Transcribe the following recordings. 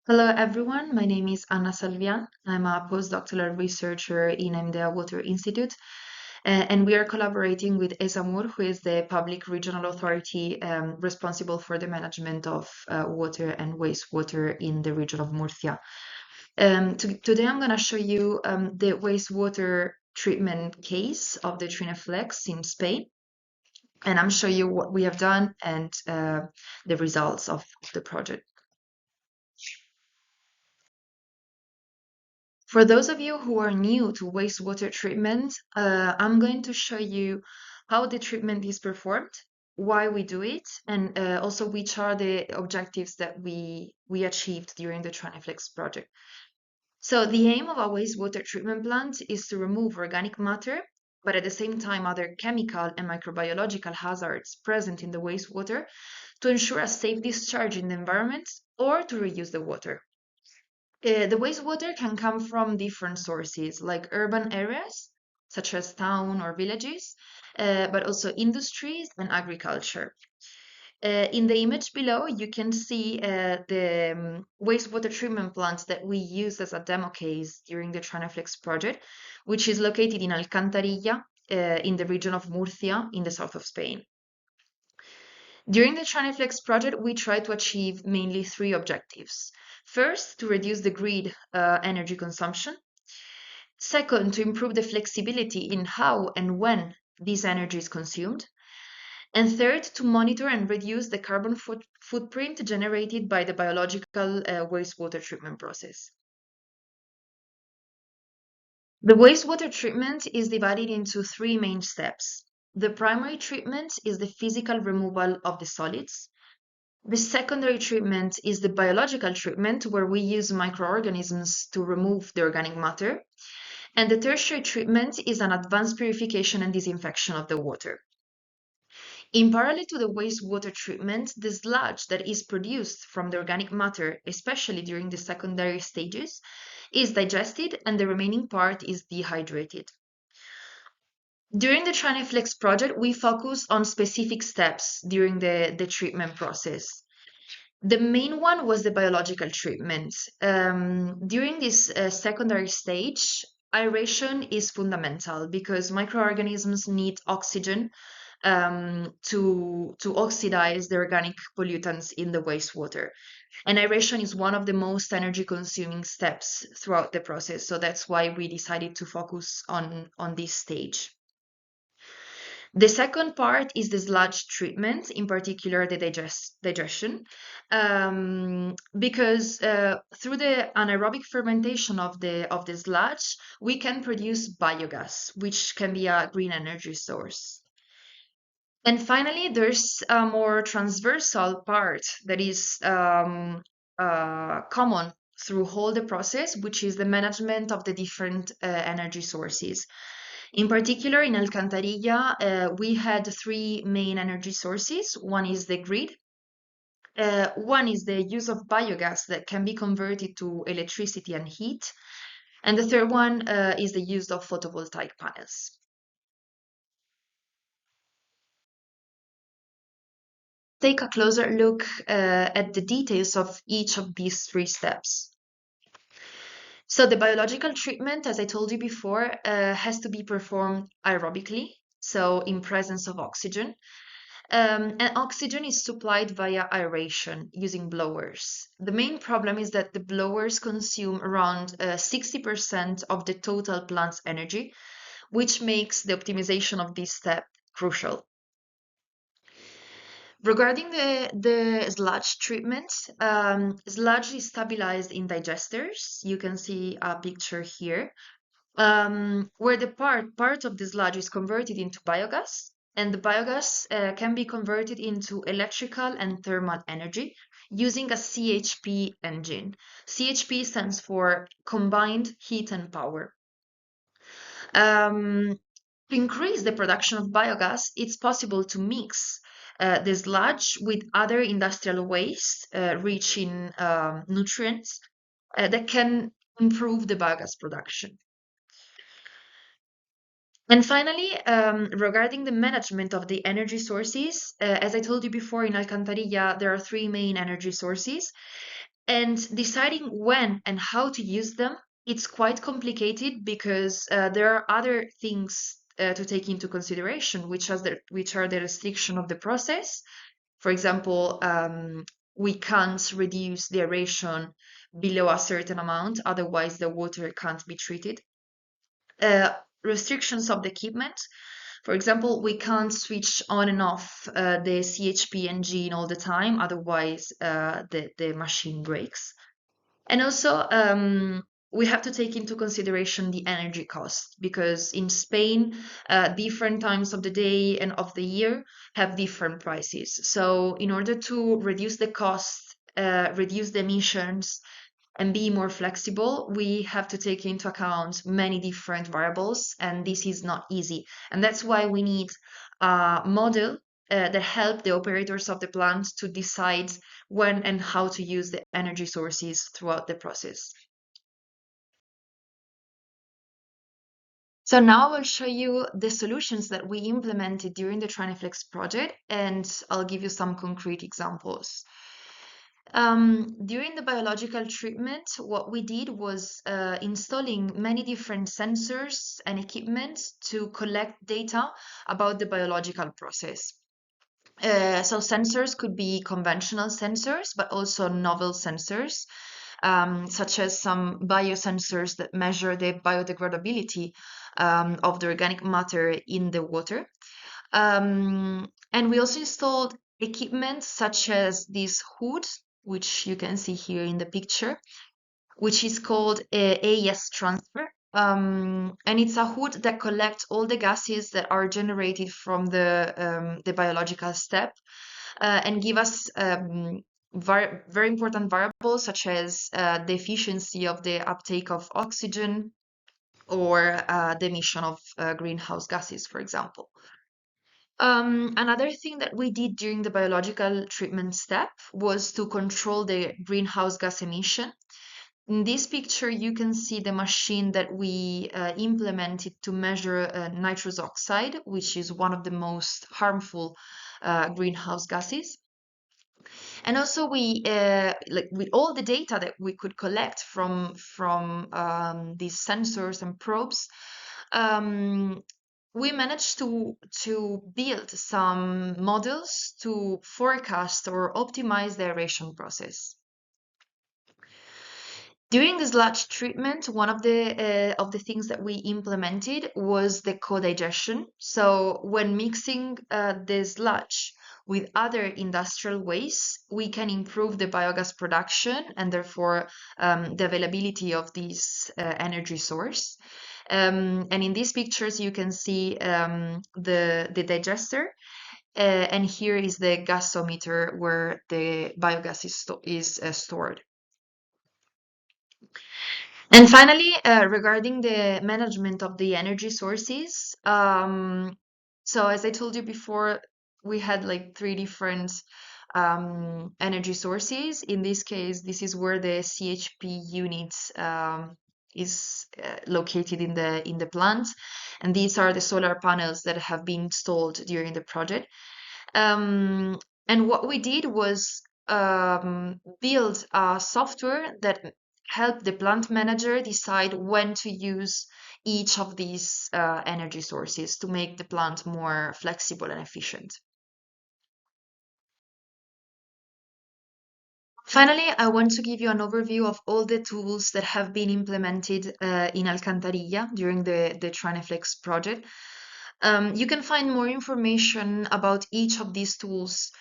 Hello everyone, my name is Anna Salvian. I'm a postdoctoral researcher in MDA Water Institute, and we are collaborating with ESAMUR, who is the public regional authority responsible for the management of water and wastewater in the region of Murcia. Today I'm going to show you the wastewater treatment case of the TRINEFLEX in Spain, and I'm showing you what we have done and the results of the project. For those of you who are new to wastewater treatment, I'm going to show you how the treatment is performed, why we do it, and also which are the objectives that we achieved during the TRINEFLEX project. So the aim of a wastewater treatment plant is to remove organic matter, but at the same time other chemical and microbiological hazards present in the wastewater to ensure a safe discharge in the environment or to reuse the water. The wastewater can come from different sources, like urban areas, such as town or villages, but also industries and agriculture. In the image below, you can see the wastewater treatment plant that we used as a demo case during the TRINEFLEX project, which is located in Alcantarilla, in the region of Murcia, in the south of Spain. During the TRINEFLEX project, we tried to achieve mainly three objectives. First, to reduce the grid energy consumption. Second, to improve the flexibility in how and when this energy is consumed. And third, to monitor and reduce the carbon footprint generated by the biological wastewater treatment process. The wastewater treatment is divided into three main steps. The primary treatment is the physical removal of the solids. The secondary treatment is the biological treatment, where we use microorganisms to remove the organic matter. And the tertiary treatment is an advanced purification and disinfection of the water. In parallel to the wastewater treatment, the sludge that is produced from the organic matter, especially during the secondary stages, is digested and the remaining part is dehydrated. During the TRINEFLEX project, we focused on specific steps during the treatment process. The main one was the biological treatment. During this secondary stage, aeration is fundamental because microorganisms need oxygen to oxidize the organic pollutants in the wastewater. And aeration is one of the most energy consuming steps throughout the process. So that's why we decided to focus on this stage. The second part is the sludge treatment, in particular the digestion, because through the anaerobic fermentation of the sludge, we can produce biogas, which can be a green energy source. And finally, there's a more transversal part that is common through all the process, which is the management of the different energy sources. In particular, in Alcantarilla, we had three main energy sources. One is the grid. One is the use of biogas that can be converted to electricity and heat. And the third one is the use of photovoltaic panels. Take a closer look at the details of each of these three steps. So the biological treatment, as I told you before, has to be performed aerobically, so in presence of oxygen. And oxygen is supplied via aeration using blowers. The main problem is that the blowers consume around 60% of the total plant's energy, which makes the optimization of this step crucial. Regarding the sludge treatment, sludge is stabilized in digesters. You can see a picture here, where the part of the sludge is converted into biogas, and the biogas can be converted into electrical and thermal energy using a CHP engine. CHP stands for Combined Heat and Power. To increase the production of biogas, it's possible to mix the sludge with other industrial waste rich in nutrients that can improve the biogas production. And finally, regarding the management of the energy sources, as I told you before, in Alcantarilla, there are three main energy sources. And deciding when and how to use them, it's quite complicated because there are other things to take into consideration, which are the restriction of the process. For example, we can't reduce the aeration below a certain amount, otherwise the water can't be treated. Uh, Restrictions of the equipment. For example, we can't switch on and off the CHP engine all the time, otherwise the machine breaks. And also, we have to take into consideration the energy cost because in Spain, different times of the day and of the year have different prices. So, in order to reduce the cost, reduce the emissions, and be more flexible, we have to take into account many different variables, and this is not easy. And that's why we need a model that help the operators of the plant to decide when and how to use the energy sources throughout the process. So now I will show you the solutions that we implemented during the TRINEFLEX project, and I'll give you some concrete examples. During the biological treatment, what we did was installing many different sensors and equipment to collect data about the biological process. So sensors could be conventional sensors, but also novel sensors, such as some biosensors that measure the biodegradability of the organic matter in the water. And we also installed equipment such as this hood, which you can see here in the picture, which is called AES transfer. And it's a hood that collects all the gases that are generated from the biological step and give us very important variables such as the efficiency of the uptake of oxygen or the emission of greenhouse gases, for example. Another thing that we did during the biological treatment step was to control the greenhouse gas emission. In this picture, you can see the machine that we implemented to measure nitrous oxide, which is one of the most harmful greenhouse gases. And also, like with all the data that we could collect from these sensors and probes, um, we managed to build some models to forecast or optimize the aeration process. During the sludge treatment, one of the things that we implemented was the co-digestion. So when mixing the sludge with other industrial waste, we can improve the biogas production and therefore the availability of this energy source. And in these pictures, you can see the digester. And here is the gasometer where the biogas is stored. And finally, regarding the management of the energy sources, so as I told you before, we had like three different energy sources. In this case, this is where the CHP unit is located in the plant, and these are the solar panels that have been installed during the project. And what we did was build a software that helped the plant manager decide when to use each of these energy sources to make the plant more flexible and efficient. Finally, I want to give you an overview of all the tools that have been implemented in Alcantarilla during the TRINEFLEX project. You can find more information about each of these tools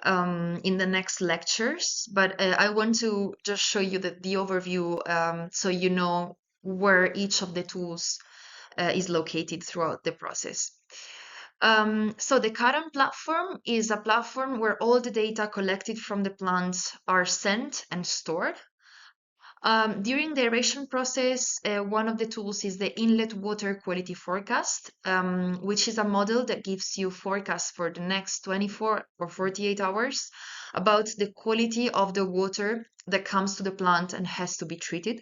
in the next lectures, but I want to just show you the overview so you know where each of the tools is located throughout the process. So the current platform is a platform where all the data collected from the plants are sent and stored. During the aeration process, one of the tools is the inlet water quality forecast, which is a model that gives you forecasts for the next 24 or 48 hours about the quality of the water that comes to the plant and has to be treated.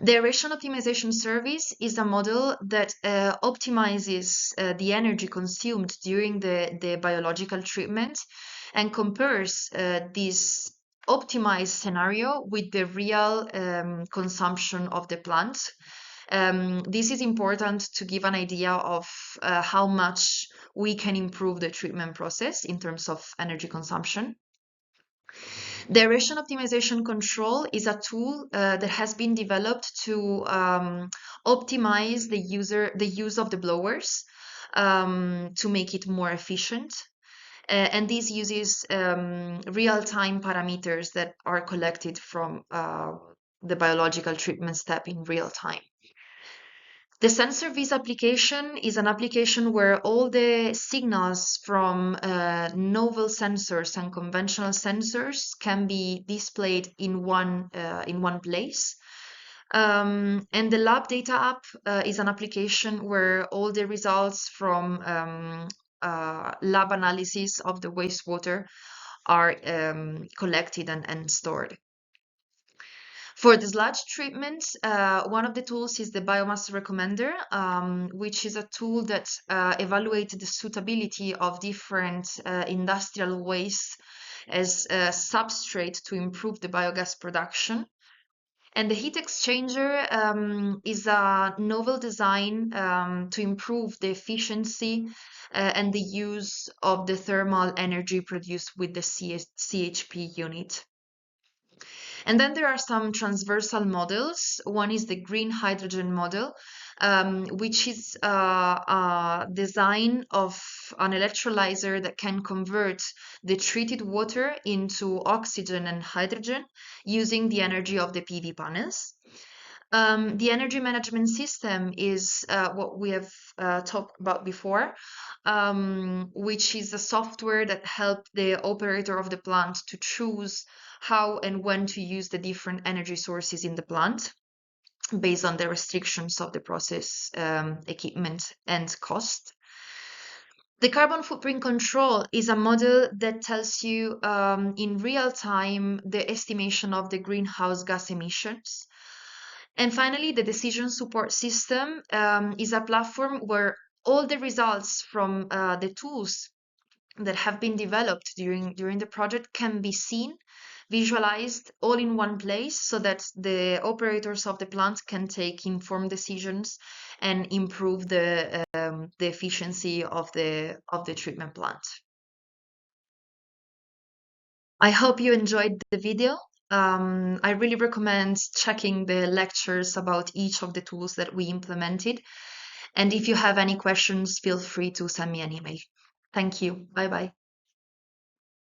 The aeration optimization service is a model that optimizes the energy consumed during the biological treatment and compares this optimized scenario with the real consumption of the plant. This is important to give an idea of how much we can improve the treatment process in terms of energy consumption. The aeration optimization control is a tool that has been developed to optimize the use of the blowers to make it more efficient. And this uses real-time parameters that are collected from the biological treatment step in real time. The sensor viz application is an application where all the signals from novel sensors and conventional sensors can be displayed in one place. And the lab data app is an application where all the results from lab analysis of the wastewater are collected and stored. For the sludge treatment, one of the tools is the biomass recommender, which is a tool that evaluates the suitability of different industrial waste as a substrate to improve the biogas production. And the heat exchanger is a novel design to improve the efficiency and the use of the thermal energy produced with the CHP unit. And then there are some transversal models. One is the green hydrogen model, which is a design of an electrolyzer that can convert the treated water into oxygen and hydrogen using the energy of the PV panels. The energy management system is what we have talked about before, which is a software that helps the operator of the plant to choose how and when to use the different energy sources in the plant based on the restrictions of the process, equipment, and cost. The carbon footprint control is a model that tells you in real time the estimation of the greenhouse gas emissions. And finally, the decision support system is a platform where all the results from the tools that have been developed during the project can be seen, visualized all in one place so that the operators of the plant can take informed decisions and improve the efficiency of the treatment plant. I hope you enjoyed the video. I really recommend checking the lectures about each of the tools that we implemented. And if you have any questions, feel free to send me an email. Thank you. Bye-bye.